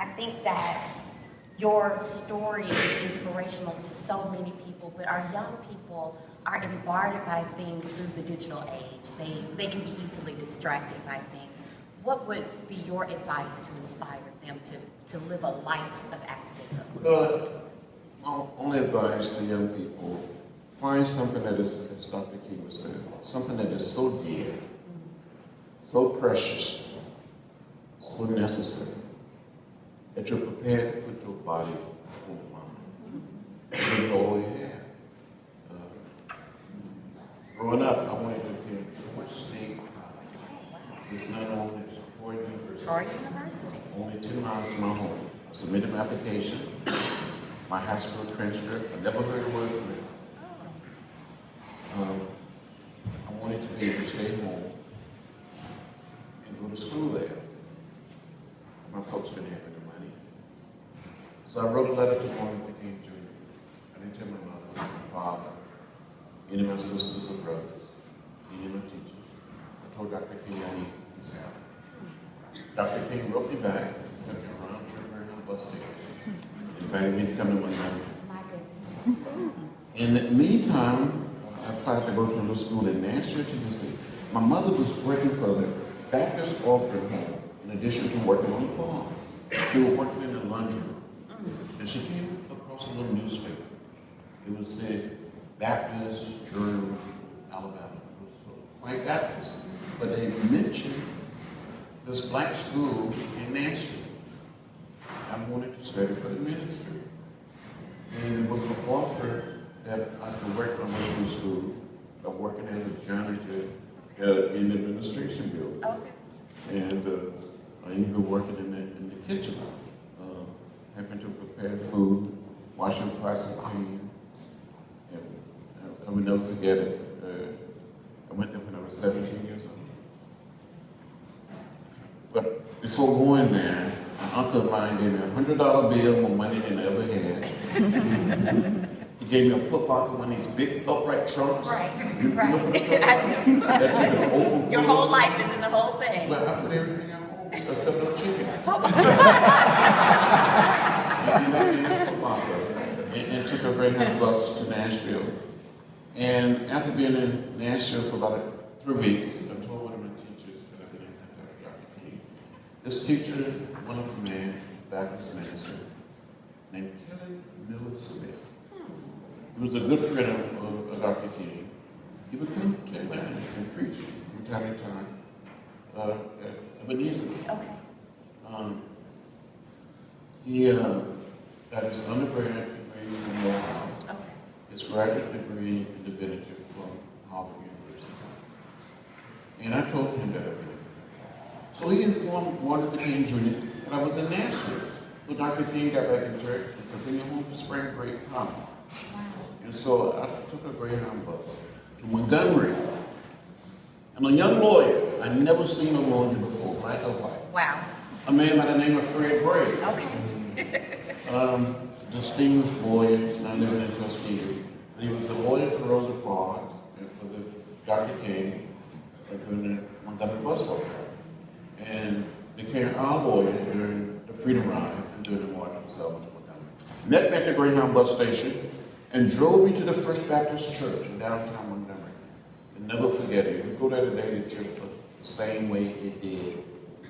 I think that your story is inspirational to so many people, but our young people are bombarded by things through the digital age. They can be easily distracted by things. What would be your advice to inspire them to live a life of activism? My only advice to young people, find something that is, as Dr. King was saying, something that is so dear, so precious, so necessary, that you're prepared to put your body on the line. Give it all you have. Growing up, I wanted to attend Detroit State College. It's not only Detroit University. Detroit University. Only 10 miles from my home. I submitted my application, my high school transcript. I never heard a word from it. I wanted to be able to stay home and go to school there. My folks didn't have any money. So I wrote a letter to Martin Luther King Jr. I didn't tell my mother, my father, any of my sisters or brothers, any of my teachers. I told Dr. King I need his help. Dr. King wrote me back, sent me a round trip around the bus station, invited me to come to Montgomery. My goodness. In the meantime, I applied to go to a little school in Nashville, Tennessee. My mother was working for the Baptist Orphan Home, in addition to working on the farm. She was working in the laundry. And she came across a little newspaper. It was the Baptist Journal, Alabama. It was white Baptist. But they mentioned this black school in Nashville. I wanted to study for the ministry. And it was an offer that I could work on my way to school, working as a janitor in the administration building. Okay. And I ended up working in the kitchen, having to prepare food, washing pots and pans. And I would never forget it. I went there when I was 17 years old. But before going there, an uncle of mine gave me a $100 bill, more money than I ever had. He gave me a foot locker, one of these big upright trunks. Right, You right. know what I'm talking about? I do. That you can open. Your whole life is in the whole thing. Well, I put everything at home except no chicken. in that foot locker, and took a Greyhound bus to Nashville. And after being in Nashville for about 3 weeks, I told one of my teachers, because I've been in contact with Dr. King, this teacher, wonderful man, Baptist minister, named Kelly Miller Smith. He was a good friend of Dr. King. He would come to Atlanta and preach from time to time at Ebenezer. Okay. He got his undergraduate degree from Ohio, Okay. his graduate degree in divinity from Harvard University. And I told him that. So he informed Martin Luther King Jr. that I was in Nashville. So Dr. King got back in church and said, bring me home for spring break, come. Wow. And so I took a Greyhound bus to Montgomery. I'm a young lawyer. I'd never seen a lawyer before, black or white. Wow. A man by the name of Fred Gray. Okay. Distinguished lawyer, not living in Tuskegee. But he was the lawyer for Rosa Parks and for the Dr. King during the Montgomery bus program. And became our lawyer during the Freedom Ride and during the March from Selma to Montgomery. Met me at the Greyhound bus station and drove me to the First Baptist Church in downtown Montgomery. And never forget it. If you go there today, the church looks the same way it did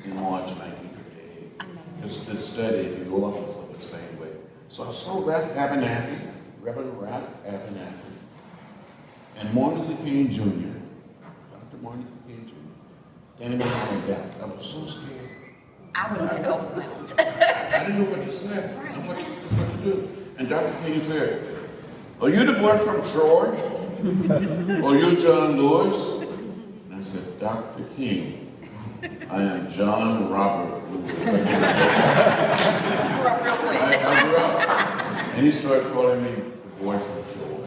in March of 1958. Just to study, you go off of the same way. So I saw Reverend Ralph Abernathy, and Martin Luther King Jr., Dr. Martin Luther King Jr., standing behind the desk. I was so scared. I would have been overwhelmed. I didn't know what to say, what to do. And Dr. King said, are you the boy from Troy? Are you John Lewis? And I said, Dr. King, I am John Robert Lewis. You grew up real quick. I grew up. And he started calling me the boy from Troy.